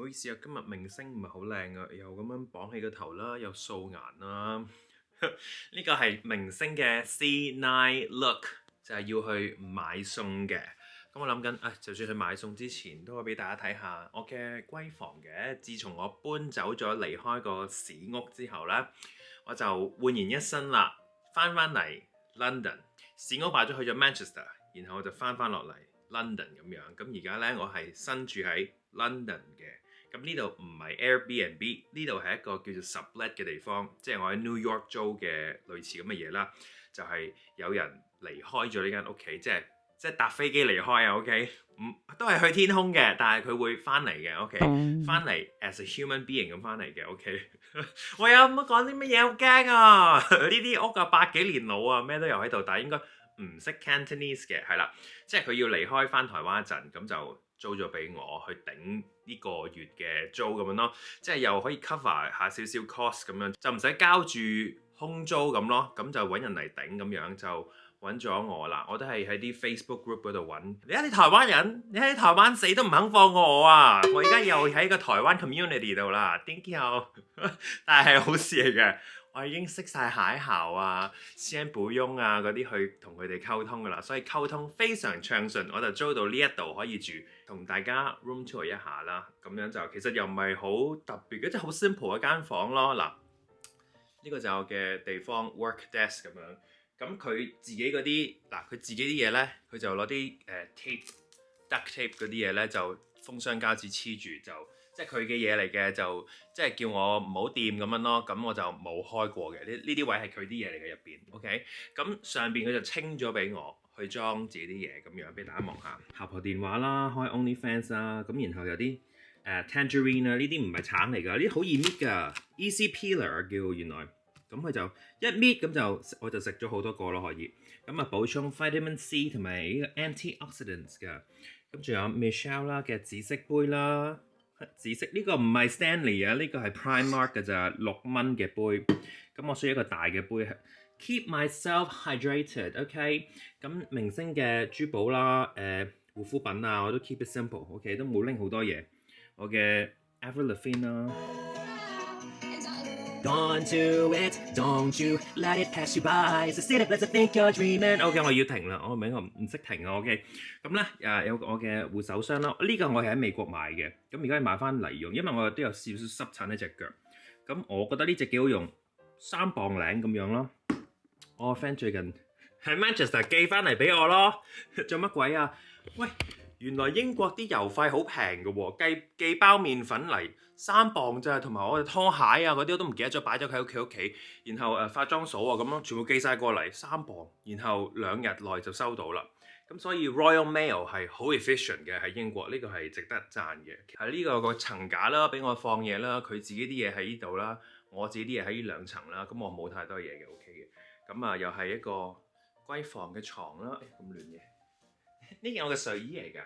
唔好意思啊，今日明星唔係好靚啊，又咁樣綁起個頭啦，又素顏啦。呢個係明星嘅 C9 look，就係要去買餸嘅。咁我諗緊，就算去買餸之前，都可以俾大家睇下我嘅閨房嘅。自從我搬走咗離開個市屋之後呢，我就煥然一新啦，翻嚟 London， 市屋擺咗去咗 Manchester， 然後我就翻落嚟 London 咁樣。咁而家呢，我係新住喺 London 嘅。咁呢度唔係 Airbnb， 呢度係一個叫做 sublet 嘅地方，即係我喺 New York 租嘅類似咁嘅嘢啦。就係有人離開咗呢間屋企，即係搭飛機離開啊。OK，都係去天空嘅，但係佢會翻嚟嘅。OK，翻嚟 as a human being 咁翻嚟嘅。OK，喂啊，唔好講啲乜嘢，好驚啊！呢啲屋啊百幾年老啊，咩都有喺度，但係應該唔識 Cantonese 嘅，係啦，即係佢要離開翻台灣一陣，咁就租咗俾我去頂呢個月嘅租咁樣咯，即係又可以 cover 下少少 cost 咁樣，就唔使交住空租咁咯，咁就揾人嚟頂咁樣就揾咗我啦。我都係喺啲 Facebook group 嗰度揾。你睇啲台灣人，你喺台灣死都唔肯放過我啊！我而家又喺個台灣 community 度啦，thank you 但係好事嚟嘅。我已經識晒邂逅啊、先補翁啊嗰啲去同佢哋溝通噶啦，所以溝通非常暢順，我就租到呢一度可以住，同大家 room tour 一下啦。咁樣就其實又唔係好特別嘅，即係好 simple 一間房咯。嗱，呢個就係我嘅地方 work desk 咁樣。咁佢自己嗰啲佢自己啲嘢咧，佢就攞啲tape duct tape 嗰啲嘢咧，就封箱膠紙黐住就。即係佢嘅嘢嚟嘅，就即係叫我唔好掂咁樣咯。咁我就冇開過嘅。呢啲位係佢啲嘢嚟嘅入邊。OK，咁上邊佢就清咗俾我去裝自己啲嘢咁樣，俾大家望下。合婆電話啦，開 OnlyFans 啦，咁然後有啲Tangerine 啊，呢啲唔係橙嚟㗎，呢啲好易搣㗎 ，Easy Peeler 叫原來。咁佢就一搣咁就我就食咗好多個咯，可以。咁啊補充 Vitamin C 同埋呢個 Antioxidants 㗎。咁仲有 Michelle 啦嘅紫色杯啦。紫色呢個唔係 Stanley 啊，呢個係 Primark 嘅咋，6蚊嘅杯。咁我需要一個大嘅杯。Keep myself hydrated，OK？咁明星嘅珠寶啦，護膚品啊，我都 keep it simple，OK？都冇拎好多嘢。我嘅 Avril Lavigne 啦。Don't do it, don't you let it pass you by. So sit up, let's think you're dreaming. OK， 我要停啦，我名我唔識停啊。OK， 咁咧有我嘅護手霜啦，呢個我係喺美國買嘅，咁而家買翻嚟用，因為我都有少少濕疹喺隻腳，咁我覺得呢隻幾好用，3磅零咁樣咯。我個 friend 最近喺 Manchester 寄翻嚟俾我咯，做乜鬼啊？喂！原來英國啲郵費好平嘅喎，寄包麵粉嚟3磅咋，同埋我嘅拖鞋啊嗰啲我都唔記得咗擺咗喺屋企，然後化妝掃啊咁樣全部寄晒過嚟3磅，然後2日內就收到啦。咁所以 Royal Mail 係好 efficient 嘅喺英國，呢個係值得讚嘅。喺呢個層架啦，俾我放嘢啦，佢自己啲嘢喺呢度啦，我自己啲嘢喺呢2層啦，咁我冇太多嘢嘅 OK 嘅。咁又係一個閨房嘅床啦，咁亂嘅。呢件我嘅睡衣嚟㗎，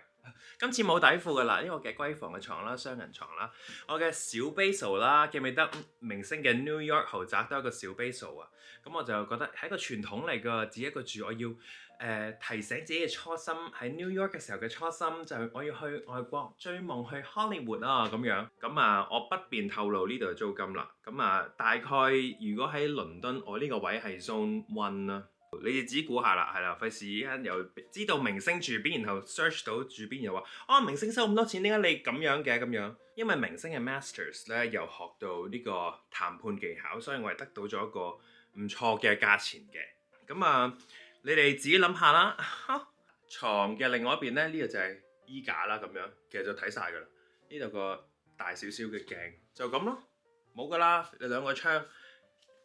今次冇底褲㗎啦，因為我嘅閨房嘅床啦，雙人床啦，我嘅小 Basil 啦，記唔記得明星嘅 New York 豪宅都有一個小 Basil 啊？咁我就覺得係一個傳統嚟㗎，自己一個住，我要提醒自己嘅初心，喺 New York 嘅時候嘅初心就係我要去外國追夢去 Hollywood 啊咁樣。咁我不便透露呢度嘅租金啦。咁大概如果喺倫敦，我呢個位係 Zone 1啦。你哋自己估下啦，係啦，費事依家又知道明星住邊，然後 search 到住邊又話明星收咁多錢，點解你咁樣嘅咁樣？因為明星嘅 masters 咧又學到呢個談判技巧，所以我係得到咗一個唔錯嘅價錢嘅。咁你哋自己諗下啦。床嘅另外一邊咧，呢度就係衣架啦，咁樣其實就睇晒㗎啦。呢度個大少少嘅鏡就咁咯，冇㗎啦。你2個窗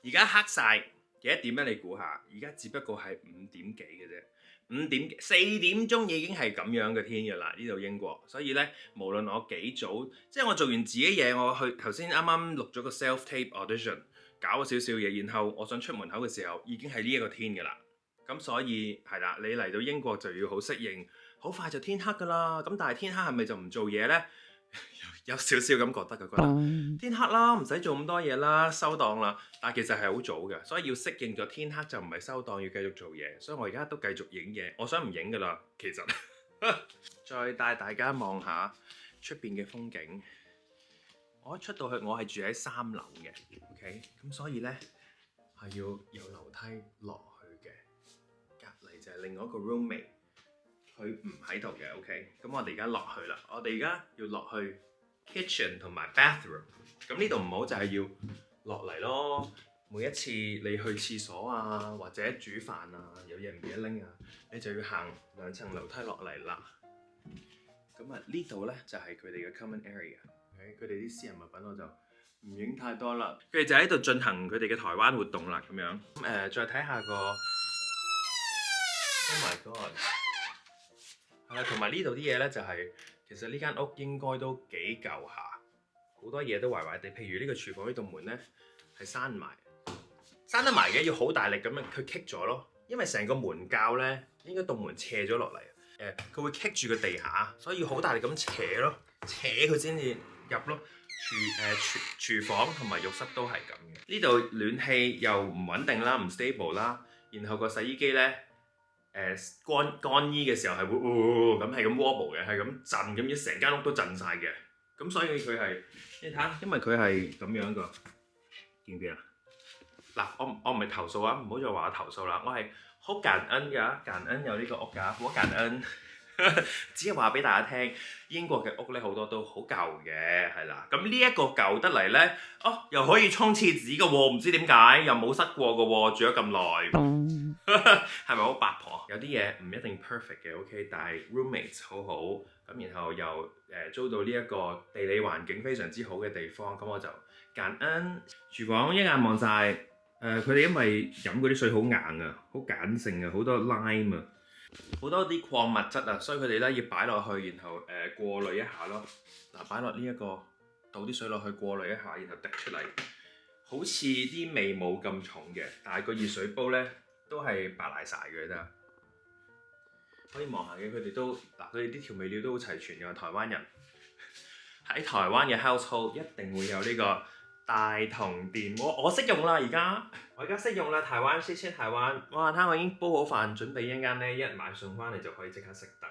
而家黑晒。幾多點咧？你估下，而家只不過係5點幾嘅啫，4點鐘已經係咁樣嘅天㗎啦，呢度英國。所以咧，無論我幾早，即係我做完自己嘢，我去頭先啱啱錄咗個 self tape audition，搞咗少少嘢，然後我想出門口嘅時候，已經係呢一個天㗎啦。咁所以係啦，你嚟到英國就要好適應，好快就天黑㗎啦。咁但係天黑係咪就唔做嘢咧？有少少咁覺得天黑啦，唔使做咁多嘢啦，收檔啦。但其實係好早嘅，所以要適應咗天黑就唔係收檔，要繼續做嘢。所以我而家都繼續影嘢，我想唔影㗎啦，其實。再帶大家望下出邊嘅風景。我一出到去，我係住喺3樓嘅 ，OK， 咁所以咧係要有樓梯落去嘅。隔離就係另外一個 roommate， 佢唔喺度嘅 ，OK， 咁我哋而家落去啦，我哋而家要落去 kitchen 同埋 bathroom， 咁呢度唔好就係要落嚟咯。每一次你去廁所啊，或者煮飯啊，有嘢唔記得拎啊，你就要行2層樓梯落嚟啦。咁啊，呢度咧就係佢哋嘅 common area， 佢哋啲私人物品我就唔影太多啦。佢哋就喺度進行佢哋嘅台灣活動啦，咁樣。再睇下個 ，Oh my God， 係啦，同埋呢度啲嘢咧就係，其實呢間屋應該都幾舊下，好多嘢都壞壞地。譬如呢個廚房呢度門咧係閂埋。閂得埋嘅，要好大力咁樣，佢棘咗咯。因為成個門鉸咧，應該棟門斜咗落嚟，佢會棘住個地下，所以要好大力咁扯咯，扯佢先至入咯。廚房同埋浴室都係咁嘅。呢度暖氣又唔穩定啦，唔 stable 啦。然後個洗衣機咧，乾衣嘅時候係會咁係咁 wobble 嘅，係咁震咁樣，成間屋都震晒嘅。咁所以佢係你睇下，因為佢係咁樣噶，見唔見啊？嗱，我唔係投訴啊，唔好再話我投訴啦。我係好感恩㗎，感恩有呢個屋㗎，好感恩。只係話俾大家聽，英國嘅屋咧好多都好舊嘅，係啦。咁呢一個舊得嚟咧，又可以沖廁紙嘅喎，唔知點解又冇塞過嘅喎，住咗咁耐，係咪好八婆？有啲嘢唔一定 perfect 嘅 ，OK， 但係 roommates 好好，咁然後又租到呢一個地理環境非常之好嘅地方，咁我就感恩。廚房一眼望晒。佢哋因為飲嗰啲水好硬啊，好鹼性啊，好多 lime 啊，好多啲礦物質啊，所以佢哋咧要擺落去，然後過濾一下咯。嗱，擺落呢一個倒啲水落去過濾一下，然後滴出嚟，好似啲味冇咁重嘅，但係個熱水煲咧都係白賴晒嘅，得可以望下嘅。佢哋都嗱，佢哋啲調味料都好齊全嘅。台灣人喺台灣嘅 household 一定會有呢個大同電鍋，我識用啦，我而家識用啦。台灣謝謝台灣，哇！睇下我已經煲好飯，準備一陣間咧，一買餸翻嚟就可以即刻食得。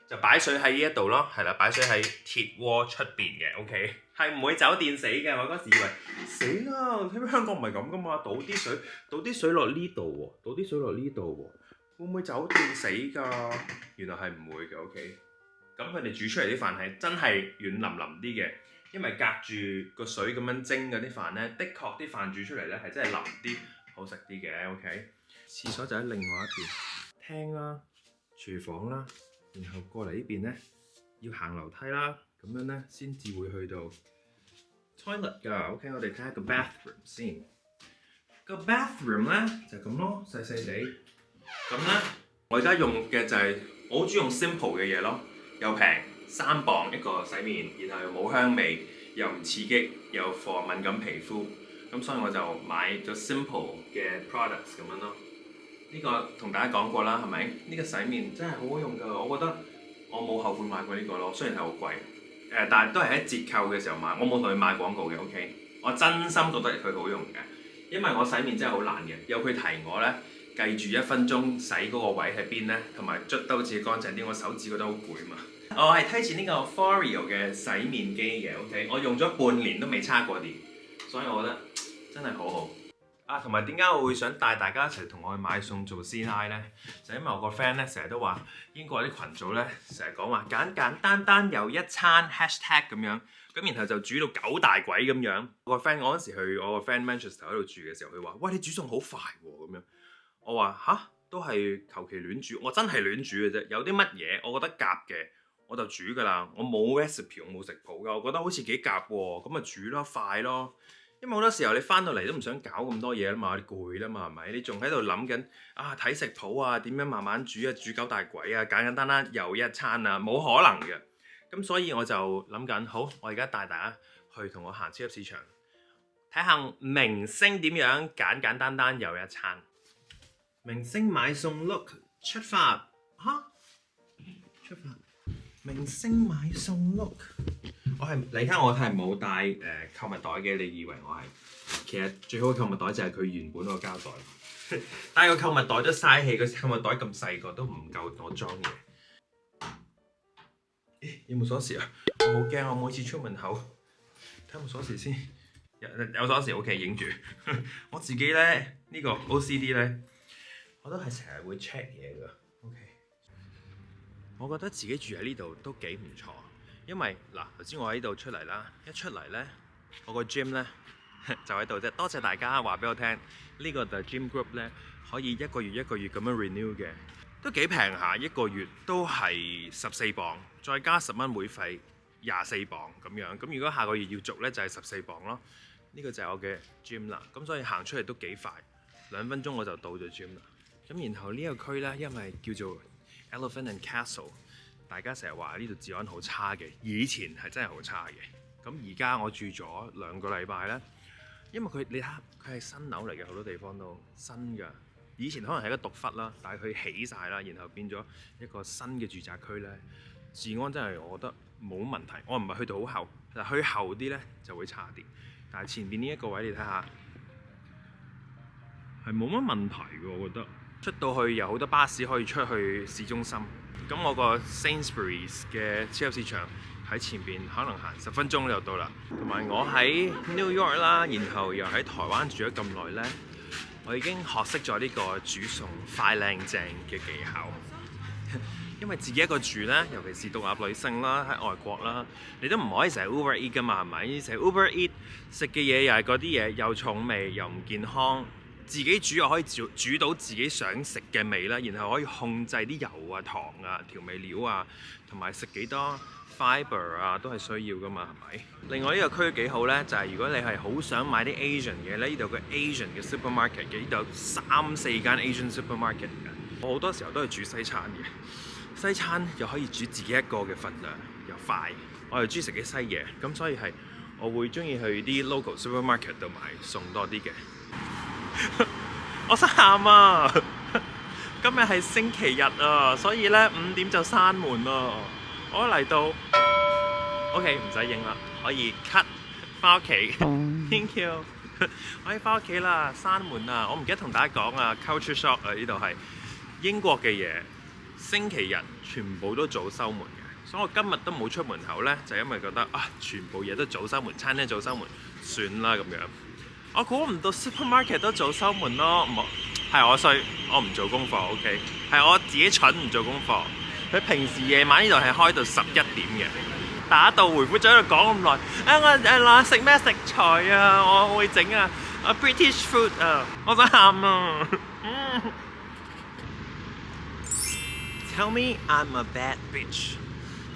就擺水喺呢一度咯，係啦，擺水喺鐵鍋出邊嘅 ，OK， 係唔會走電死嘅。我嗰時以為死啦，睇香港唔係咁噶嘛，倒啲水落呢度喎，倒啲水落呢度喎，會唔會走電死㗎？原來係唔會嘅 ，OK。咁佢哋煮出嚟啲飯係真係軟腍腍啲嘅。因為隔住個水咁樣蒸嗰啲飯咧，的確啲飯煮出嚟咧係真係腍啲，好食啲嘅。OK， 廁所就喺另外一邊，廳啦、廚房啦，然後過嚟呢邊咧要行樓梯啦，咁樣咧先至會去到 toilet 㗎。OK， 我哋睇下個 bathroom 先。個 bathroom 咧就咁咯，細細地。咁咧我而家用嘅就係我好中意用 simple 嘅嘢咯，又平。3磅一個洗面，然後又冇香味，又唔刺激，又防敏感皮膚，咁所以我就買咗 simple 嘅 products 咁樣咯。呢個同大家講過啦，係咪？呢個洗面真係好好用㗎，我覺得我冇後悔買過呢個咯。雖然係好貴，但係都係喺折扣嘅時候買，我冇同佢買廣告嘅。OK， 我真心覺得佢好用嘅，因為我洗面真係好懶嘅，有佢提我咧，計住1分鐘洗嗰個位喺邊咧，同埋捽得好似乾淨啲，我手指覺得好攰嘛。我係推薦呢個 Foreo 嘅洗面機嘅 ，OK， 我用咗半年都未叉過電，所以我覺得真係好好。同埋點解我會想帶大家一齊同我去買餸做師奶呢？就因為我個 friend 咧成日都話英國啲群組咧成日講話簡簡單單又一餐 hashtag 咁樣，咁然後就煮到9大鬼咁樣。我個 friend 我嗰時去我個 friend Manchester 喺度住嘅時候，佢話：喂，你煮餸好快喎咁樣。我話吓，都係求其亂煮，我真係亂煮嘅啫。有啲乜嘢我覺得夾嘅。我就煮㗎啦，我冇 recipe， 我冇食譜㗎，我覺得好似幾夾喎，咁咪煮咯，快咯。因為好多時候你翻到嚟都唔想搞咁多嘢啦嘛，你攰啦嘛，係咪？你仲喺度諗緊睇食譜啊，點樣慢慢煮啊，煮9大鬼啊，簡簡單單又一餐啊，冇可能嘅。咁所以我就諗緊，好，我而家帶大家去同我行超級市場，睇下明星點樣簡簡單單又一餐。明星買餸 look 出發出發。明星買餸 look， 你睇我係冇帶購物袋嘅，你以為我係？其實最好嘅購物袋就係佢原本個膠袋，帶個購物袋都嘥氣，個購物袋咁細個都唔夠我裝嘢。有冇鎖匙啊？我好驚，我每次出門口睇下冇鎖匙先。有鎖匙 OK 影住。我自己咧呢個 OCD 咧，我都係成日會 check 嘢㗎。OK， 我覺得自己住喺呢度都幾唔錯，因為嗱頭先我喺度出嚟啦，一出嚟咧我個 gym 咧就喺度啫。多謝大家話俾我聽，呢個 The Gym Group 咧可以一個月咁樣 renew 嘅，都幾平下，一個月都係14磅，再加10蚊會費24磅咁樣。咁如果下個月要續咧就係14磅咯。呢個就係我嘅 gym 啦，咁所以行出嚟都幾快，2分鐘我就到咗 gym 啦。咁然後呢個區呢，因為叫做 Elephant and Castle， 大家成日話呢度治安好差嘅，以前係真係好差嘅。咁而家我住咗2個禮拜呢，因為你睇下佢係新樓嚟嘅，好多地方都新㗎。以前可能係一個獨窟啦，但係佢起晒啦，然後變咗一個新嘅住宅區呢，治安真係我覺得冇問題。我唔係去到好後，但係去後啲呢就會差啲。但係前邊呢一個位你睇下，係冇乜問題嘅，我覺得。出到去有好多巴士可以出去市中心。咁我個 Sainsbury's 嘅超級市場喺前邊，可能行10分鐘就到啦。同埋我喺 New York 啦，然後又喺台灣住咗咁耐呢，我已經學識咗呢個煮餸快靚正嘅技巧。因為自己一個住呢，尤其是獨立女性啦，喺外國啦，你都唔可以成日 Uber Eat 噶嘛，係咪？成日 Uber Eat 食嘅嘢又係嗰啲嘢，又重味又唔健康。自己煮又可以煮到自己想食嘅味啦，然後可以控制啲油啊、糖啊、調味料啊，同埋食幾多 fiber 啊，都係需要噶嘛，係咪？另外呢個區幾好呢，就係如果你係好想買啲 Asian 嘅咧，呢度個 Asian 嘅 supermarket 嘅，呢度有3-4間 Asian supermarket 嘅。我好多時候都係煮西餐嘅。西餐又可以煮自己一個嘅份量，又快。我又中意食啲西嘢，咁所以係我會中意去啲 local supermarket 度買餸多啲嘅。我想喊啊！今日係星期日啊，所以咧5點就閂門啦。我嚟到 ，OK 唔使影啦，可以 cut 翻屋企。Thank you， 我可以翻屋企啦，閂門啦。我唔記得同大家講啊 ，culture shock 啊，呢度係英國嘅嘢。星期日全部都早收門嘅，所以我今日都冇出門口呢，就因為覺得啊，全部嘢都早收門，餐廳早收門，算啦咁樣。我估唔到 supermarket 都早收門咯，係我衰，我唔做功課 ，OK， 係我自己蠢唔做功課。佢平時夜晚呢度係開到11點嘅，打道回府咗喺度講咁耐，我食咩食材啊？我會整啊，British food 啊，我想喊啊！Tell me I'm a bad bitch.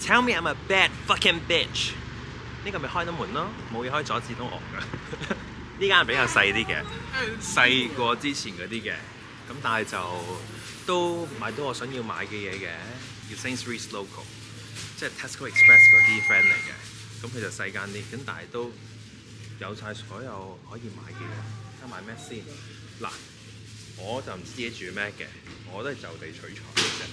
Tell me I'm a bad fucking bitch. 呢個咪開到門咯，冇嘢可以阻止到我㗎。呢間係比較細啲嘅，細過之前嗰啲嘅，咁但係就都買到我想要買嘅嘢嘅，叫 Sainsbury's Local， 即係 Tesco Express 嗰啲 friend 嚟嘅。咁佢就細間啲，咁但係都有晒所有可以買嘅嘢。睇下買咩先？嗱，我就唔知自己煮咩嘅，我都係就地取材嘅啫。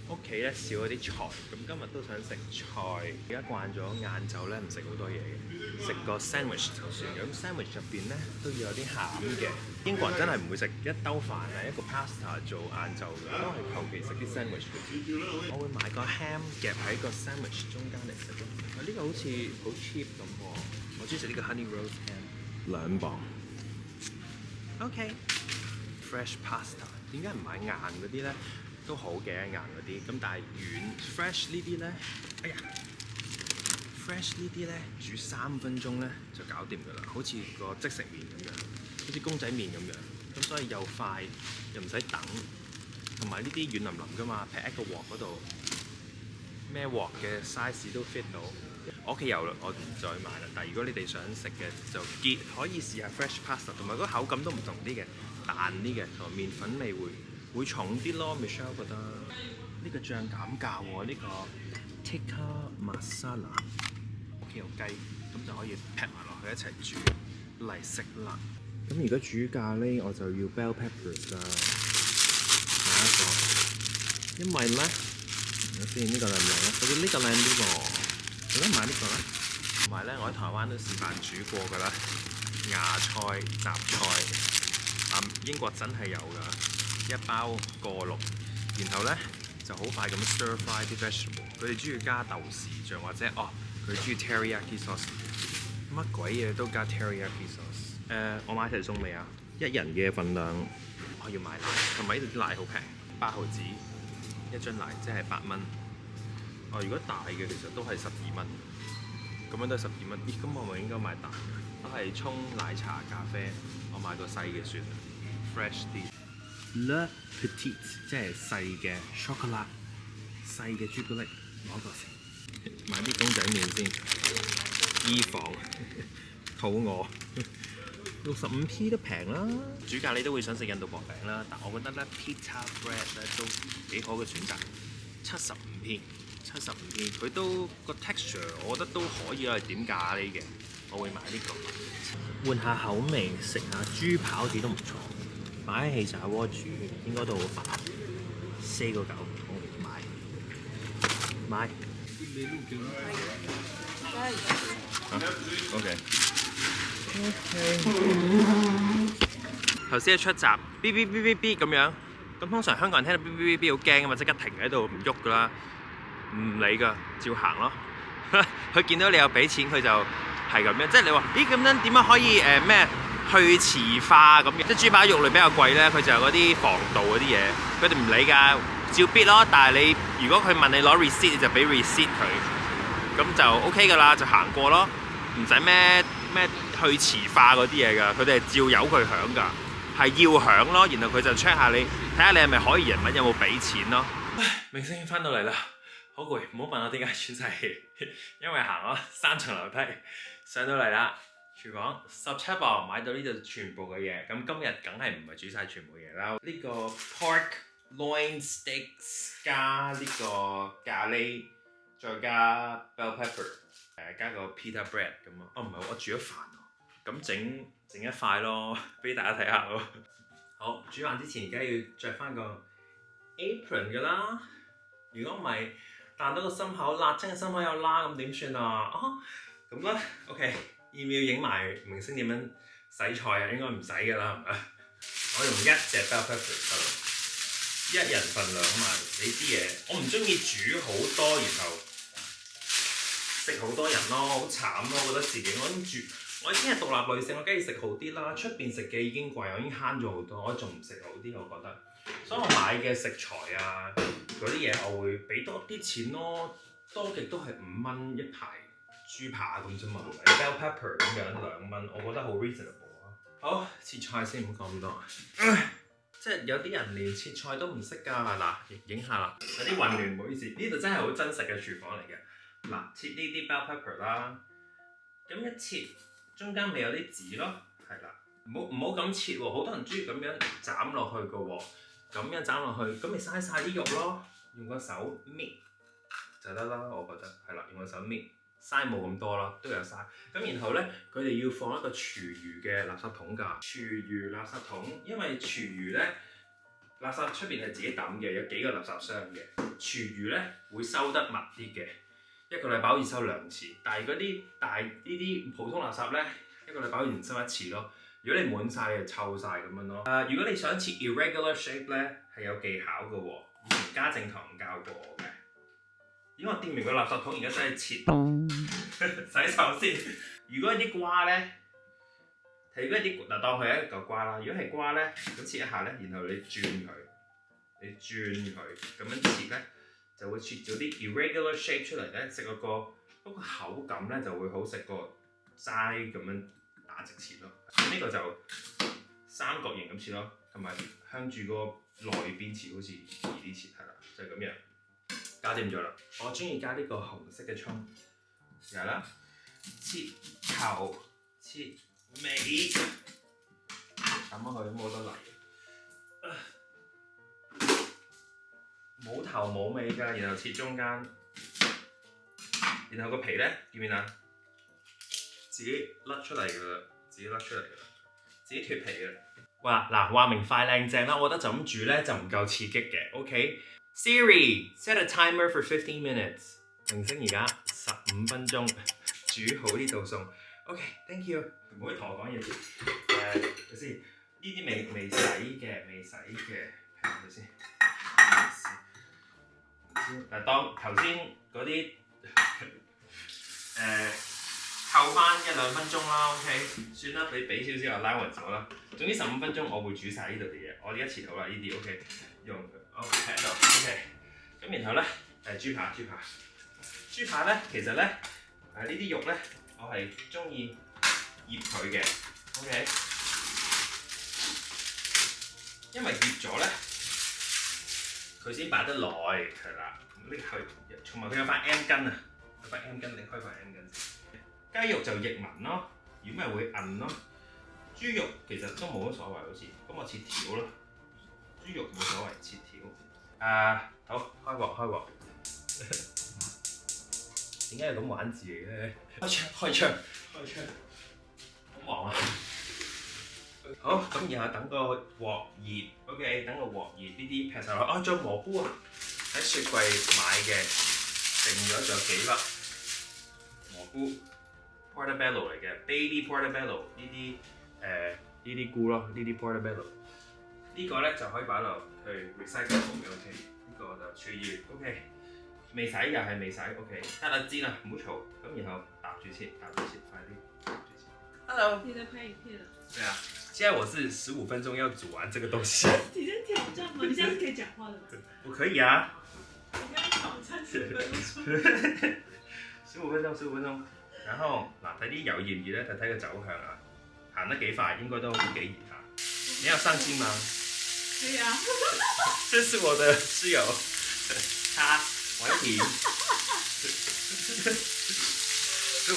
屋企咧少咗啲菜，咁今日都想食菜。而家慣咗晏晝咧唔食好多嘢嘅，食個 sandwich 就算。咁 sandwich 入邊咧都要有啲餡嘅。英國人真係唔會食一兜飯啊，一個 pasta 做晏晝嘅，都係求其食啲 sandwich 嘅。我會買個 ham 夾喺個 sandwich 中間嚟食咯。呢個好似好 cheap 咁喎，我中意食呢個 honey roast ham，2磅。OK。Fresh pasta， 點解唔買硬嗰啲咧？都好嘅硬嗰啲，咁但係軟 fresh 呢啲咧，哎呀 fresh 呢啲咧煮3分鐘咧就搞掂㗎啦，好似個即食麵咁樣，好似公仔麵咁樣，咁所以又快又唔使等，同埋呢啲軟腍腍㗎嘛，劈喺個鑊嗰度，咩鑊嘅 size 都 fit 到。我屋企有啦，我唔再買啦。但係如果你哋想食嘅就可以試下 fresh pasta， 同埋嗰個口感都唔同啲嘅，彈啲嘅，同埋麵粉味會重啲咯。Michelle 覺得呢個醬減價喎，呢個 tikka masala， 屋企有雞，咁就可以劈埋落去一齊煮嚟食啦。咁如果煮咖喱，我就要 bell peppers 啦，買一個，因為咧，睇下先呢個靚唔靚咧？我覺得呢個靚啲喎。做咩買呢個咧？同埋咧，我喺台灣都示範煮過㗎啦，芽菜、雜菜，英國真係有㗎，一包過6，然後咧就好快咁 stir fry 啲 vegetable。佢哋中意加豆豉醬或者佢中意 teriyaki sauce，乜鬼嘢都加 teriyaki sauce。我買齊餸未啊？一人嘅份量，我要買奶，同埋呢度啲奶好平，8毫子一樽奶，即係8蚊。如果大嘅其實都係12蚊，咁樣都係12蚊。咦，咁我咪應該買大嘅？都係沖奶茶、咖啡，我買個細嘅算啦 ，fresh 啲。Le Petit 即係細嘅 chocolat， 細嘅朱古力，攞個先。買啲公仔麵先，衣房肚餓，65p 都平啦。煮咖喱都會想食印度薄餅啦，但我覺得咧 pita bread 咧都幾好嘅選擇。75p，佢都個 texture 我覺得都可以攞嚟點咖喱嘅，我會買呢個。換下口味，食下豬扒子都唔錯。擺喺氣炸鍋煮應該都好飽，4個9，好買。OK。頭先一出閘，嗶嗶嗶嗶嗶咁樣，咁通常香港人聽到嗶嗶嗶嗶好驚㗎嘛，即刻停喺度唔喐㗎啦，唔理㗎，照行咯。佢見到你有俾錢，佢就係咁樣，即係你話，咦咁樣點樣可以咩？去磁化咁樣，即係豬扒肉類比較貴咧，佢就有嗰啲防盜嗰啲嘢，佢哋唔理㗎，照 bid 咯。但係你如果佢問你攞 receipt，你就俾 receipt 佢，咁就 OK 㗎啦，就行過咯，唔使咩去磁化嗰啲嘢㗎，佢哋係照由佢響㗎，係要響咯。然後佢就 check 下你，睇下你係咪可疑人物，有冇俾錢咯。明星翻到嚟啦，好攰，唔好問我點解喘晒氣，因為行咗3層樓梯上到嚟啦。廚房17磅買到呢度全部嘅嘢，咁今日梗係唔係煮晒全部嘢啦。呢個 pork loin steaks 加呢個咖喱，再加 bell pepper， 加個 pita bread 咁啊。唔係，我煮咗飯喎，咁整一塊咯，俾大家睇下咯。好，煮飯之前梗係要着翻個 apron 㗎啦。如果唔係彈到個心口，辣親個心口有啦，咁點算啊？咁啦 ，OK。要唔要影埋明星點樣洗菜啊？應該唔使㗎啦，係咪？我用1隻 bell pepper 得啦，1人份量啊嘛。你啲嘢我唔中意煮好多，然後食好多人咯，好慘咯。我覺得自己我已經係獨立女性，我梗係食好啲啦。出邊食嘅已經貴，我已經慳咗好多，我仲唔食好啲，我覺得。所以我買嘅食材啊嗰啲嘢，我會俾多啲錢咯，多極都係5蚊一排。豬扒咁啫嘛，bell pepper 咁樣2蚊，我覺得好 reasonable 啊。好，切菜先，唔好講咁多。即係有啲人連切菜都唔識㗎。嗱，影下啦，有啲混亂，唔好意思。呢度真係好真實嘅廚房嚟嘅。嗱，切呢啲 bell pepper 啦，咁一切中間咪有啲籽咯，係啦，唔好咁切喎，好多人中意咁樣斬落去㗎喎，咁樣斬落去，咁咪嘥晒啲肉咯，用個手搣就得啦，我覺得係啦，用個手搣。嘥冇咁多啦，都有嘥。咁然後咧，佢哋要放一個廚餘嘅垃圾桶㗎。廚餘垃圾桶，因為廚餘咧，垃圾出邊係自己抌嘅，有幾個垃圾箱嘅。廚餘咧會收得密啲嘅，一個禮拜可以收2次。但係嗰啲呢啲普通垃圾咧，一個禮拜可以收1次咯。如果你滿晒，就臭晒咁樣咯。如果你想切 irregular shape 咧，係有技巧嘅喎，以前家政堂教過我嘅。因為我掂完個垃圾桶，而家真係切洗手先。如果啲瓜咧，如果啲嗱當佢係一嚿瓜啦，如果係瓜咧，咁切一下咧，然後你轉佢咁樣切咧，就會切咗啲 irregular shape 出嚟咧，食嗰個口感咧就會好食過齋咁樣打直切咯。咁呢個就三角形咁切咯，同埋向住個內邊切，好似易啲切係啦，就係咁樣。搞掂咗啦！我中意加呢個紅色嘅葱，然後啦，切頭切尾，抌落去冇得嚟，冇頭冇尾㗎。然後切中間，然後個皮咧見唔見啊？自己甩出嚟㗎啦，自己脫皮㗎啦。話明快靚正啦，我覺得就咁煮咧就唔夠刺激嘅。OK。Siri, set a timer for 15 minutes。明星而家15分鐘煮好呢道餸。OK，thank you。唔好同我講嘢先。睇先，呢啲未洗嘅，平佢先。嗱，當頭先嗰啲臭扣翻1、2分鐘啦 ，OK， 算啦，你俾少少 allowance 我啦。總之15分鐘我會煮晒呢度嘅嘢，我哋一次到啦呢啲 OK， 用 OK 喺度 OK， 咁然後咧豬扒咧，其實咧呢啲肉咧，我係中意醃佢嘅 OK， 因為醃咗咧佢先擺得耐係啦，拎去同埋佢有塊 M 筋啊，有塊 M 筋，你開塊 M 筋先。雞肉就譯文咯，如果咪會韌咯。豬肉其實都冇乜所謂，好似咁我切條咯。豬肉冇所謂，切條。好開鑊。點解要咁玩字嚟嘅？開槍！好忙啊！好，咁然後等個鑊熱 ，OK， 等個鑊熱呢啲劈晒落。仲有蘑菇啊，喺雪櫃買嘅，剩咗仲有幾粒蘑菇。Portobello 嚟嘅 ，baby portobello 呢啲菇咯，呢啲 portobello 呢個咧就可以擺落去 recyclable 嘅 ，OK， 呢個就廚餘 ，OK， 未洗又係未洗 ，OK， 得啦煎啦，唔好嘈，咁然後搭住切，快啲搭住切。Hello， 你在拍影片了？對啊，現在我是15分鐘要煮完這個東西。你在挑戰嗎？你現在是可以講話的嗎？我可以啊。你要挑戰15分鐘。15分鐘。然後嗱，睇啲油熱唔熱咧，就睇個走向啊，行得幾快，應該都幾熱下。你要上鏡嗎？可以啊。這是我的室友，他王婷。15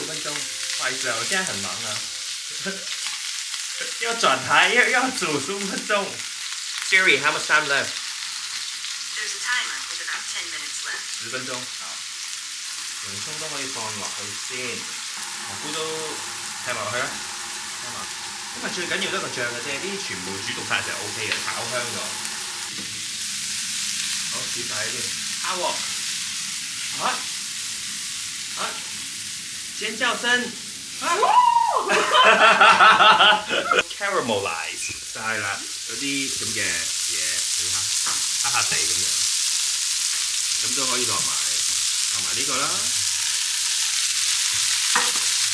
分鐘，不好意思啊，我現在很忙啊。要轉台，要煮15分鐘。Siri, how much time left? There's a timer with about 10 minutes left. 10分鐘，好。洋葱都可以放落去先，蘑菇都踢埋落去啦，聽嘛。咁啊最緊要都係個醬嘅啫，呢啲全部煮到晒就 O K 嘅，炒香咗。好，煮晒呢啲，下鑊，尖叫聲，caramelize 晒啦，有啲咁嘅嘢，你睇黑黑地咁樣，咁都可以落埋呢個啦。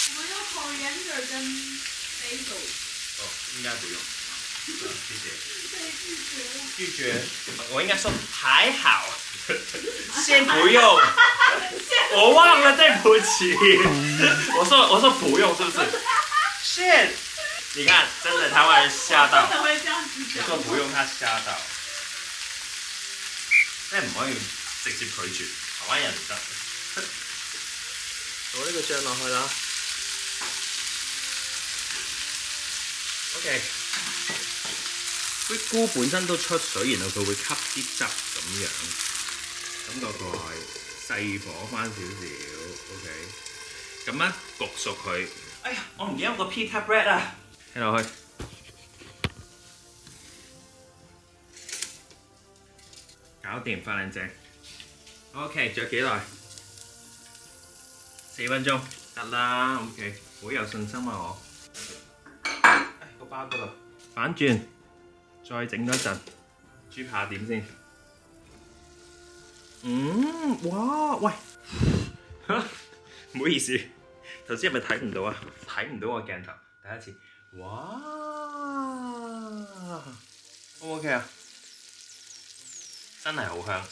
我們要 coriander 跟 basil。哦，應該不用。謝謝。被拒絕了。拒絕，我應該說還好，先不用。我忘了，對不起。我說不用，是不是 ？Shit！ 你看，真的台灣人嚇到。真的會這樣子講。我說不用，他嚇到。真係唔可以直接拒絕，台灣人唔得。倒呢個醬落去啦。OK， 啲菇本身都出水，然後佢會吸啲汁咁樣，咁個蓋細火翻少少 ，OK， 咁咧焗熟佢。哎呀，我唔記得個 pita bread 啊，聽落去。搞掂，快靚正。OK， 仲有幾耐？4分鐘得啦 ，OK， 好有信心啊我。個包嗰度反轉，再整多一陣。豬扒點先？哇，喂，唔好意思，頭先係咪睇唔到啊？睇唔到我鏡頭，第一次。哇 ，O 唔 OK 啊？真係好香。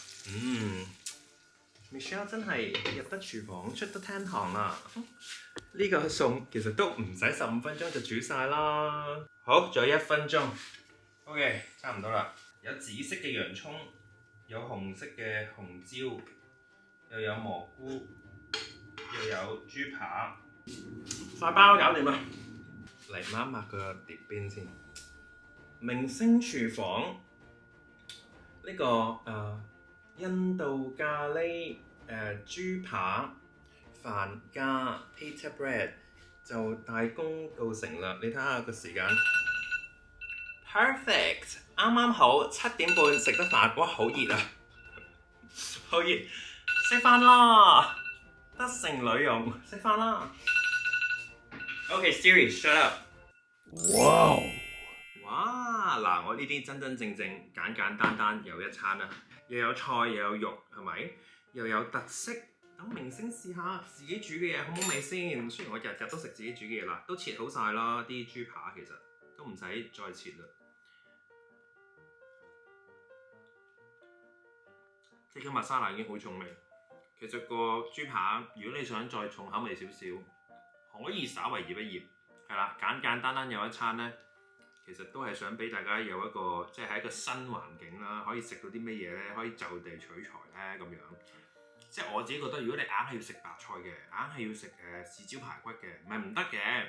Michelle 真係入得廚房出得廳堂啦！呢個餸其實都唔使15分鐘就煮晒啦。好，仲有1分鐘。OK， 差唔多啦。有紫色嘅洋葱，有紅色嘅紅椒，又有蘑菇，又有豬扒，快包搞掂啦！嚟抹一抹個碟邊先。明星廚房呢個印度咖喱豬扒飯加 pita bread 就大功告成啦！你睇下個時間 ，perfect， 啱啱好7點半食得飯，哇好熱啊，好熱，食飯啦，得成女用，食飯啦。OK Siri shut up。哇！哇嗱，我呢啲真真正正簡簡單單有一餐啦。又有菜又有肉，係咪？又有特色等明星試下自己煮嘅嘢好唔好味先。雖然我日日都食自己煮嘅嘢啦，都切好晒啦，啲豬扒其實都唔使再切啦。即係今日沙律已經好重味。其實個豬扒，如果你想再重口味少少，可以稍為醃一醃，係啦，簡單單有一餐咧，其實都係想俾大家有一個即係喺一個新環境啦，可以食到啲乜嘢咧，可以就地取材咧咁樣。即係我自己覺得，如果你硬係要食白菜嘅，硬係要食豉椒排骨嘅，唔係唔得嘅，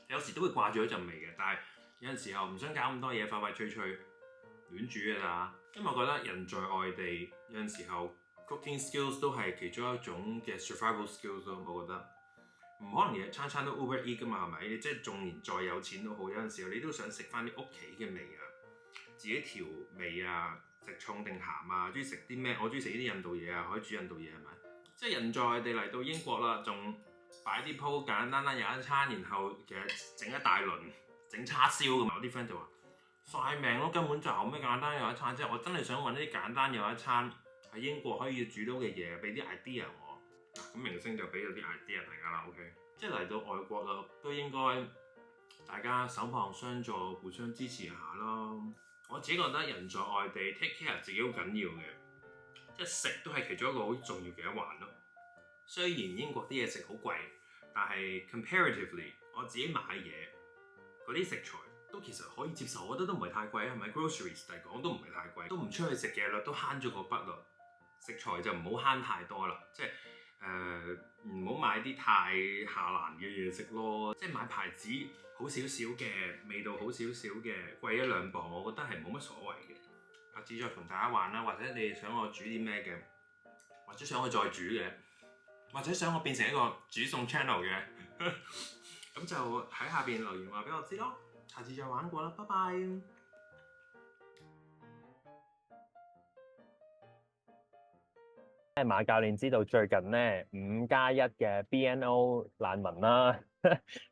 有時都會掛住一陣味嘅。但係有陣時候唔想搞咁多嘢，快快脆脆亂煮嘅咋。因為我覺得人在外地有陣時候 cooking skills 都係其中一種嘅 survival skills 咯。我覺得唔可能日日餐餐都 over eat 噶嘛，係咪？你即係縱然再有錢都好，有陣時候你都想食翻啲屋企嘅味啊，自己調味啊。食重定鹹啊？中意食啲咩？我中意食呢啲印度嘢啊，可以煮印度嘢係咪？即係人在外地嚟到英國啦，仲擺啲鋪簡單單有一餐，然後其實整一大輪整叉燒咁。有啲 friend 就話曬命咯，根本就咩簡單有一餐。即係我真係想揾啲簡單有一餐喺英國可以煮到嘅嘢，俾啲 idea 我。嗱，咁明星就俾咗啲 idea 大家啦。OK， 即係嚟到外國啦，都應該大家手傍相助，互相支持下咯。我自己覺得人在外地 take care 自己好緊要嘅，即係食都係其中一個好重要嘅一環咯。雖然英國啲嘢食好貴，但係 comparatively 我自己買嘢嗰啲食材都其實可以接受，我覺得都唔係太貴，係咪 groceries 嚟講都唔係太貴，都唔出去食嘢啦，都慳咗個筆啦。食材就唔好慳太多啦，即係唔好買啲太下欄嘅嘢食咯，即係買牌子好少少嘅，味道好少少嘅，貴一兩磅，我覺得係冇乜所謂嘅。下次再同大家玩啦，或者你想我煮啲咩嘅，或者想我再煮嘅，或者想我變成一個煮餸 channel 嘅，咁就喺下邊留言話俾我知咯。下次再玩過啦，拜拜。馬教練知道最近咧5+1嘅 BNO 難民啦，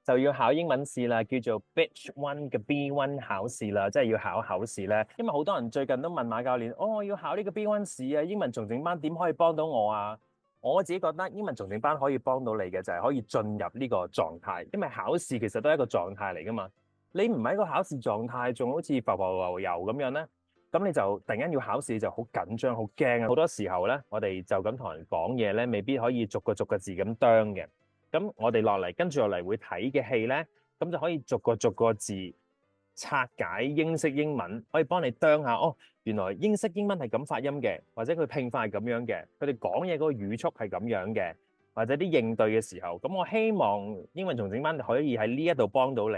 就要考英文試啦，叫做 Bitch One 嘅 B1 考試啦，即係要考試咧。因為好多人最近都問馬教練，我要考呢個 B1 試啊，英文重整班點可以幫到我啊？我自己覺得英文重整班可以幫到你嘅就係可以進入呢個狀態，因為考試其實都係一個狀態嚟噶嘛。你唔喺個考試狀態，仲好似浮浮游游咁樣咧。咁你就突然間要考試就好緊張、好驚啊！好多時候咧，我哋就咁同人講嘢咧，未必可以逐個字咁啄嘅。咁我哋跟住落嚟會睇嘅戲咧，咁就可以逐個字拆解英式英文，可以幫你啄下哦。原來英式英文係咁發音嘅，或者佢拼法係咁樣嘅，佢哋講嘢嗰個語速係咁樣嘅，或者啲應對嘅時候。咁我希望英文重整班可以喺呢一度幫到你。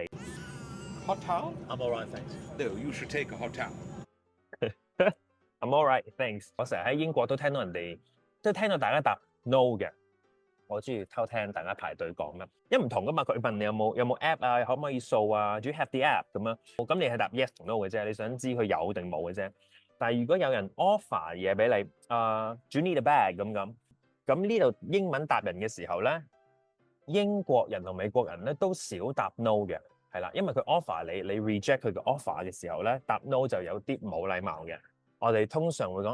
Hot towel? I'm all right, thanks. No, you should take a hot towel. I'm all right, thanks. 我成日喺英國都聽到人哋，都聽到大家答 no 嘅。我中意偷聽大家排隊講乜，因為唔同噶嘛。佢問你有冇 app 啊，可唔可以掃啊？ Do you have the app 咁樣？咁你係答 yes 同 no 嘅啫，你想知佢有定冇嘅啫。但係如果有人 offer 嘢俾你，do you need a bag 咁呢度英文答人嘅時候咧，英國人同美國人咧都少答 no 嘅，係啦，因為佢 offer 你 reject 佢嘅 offer 嘅時候咧，答 no 就有啲冇禮貌嘅。我哋通常會講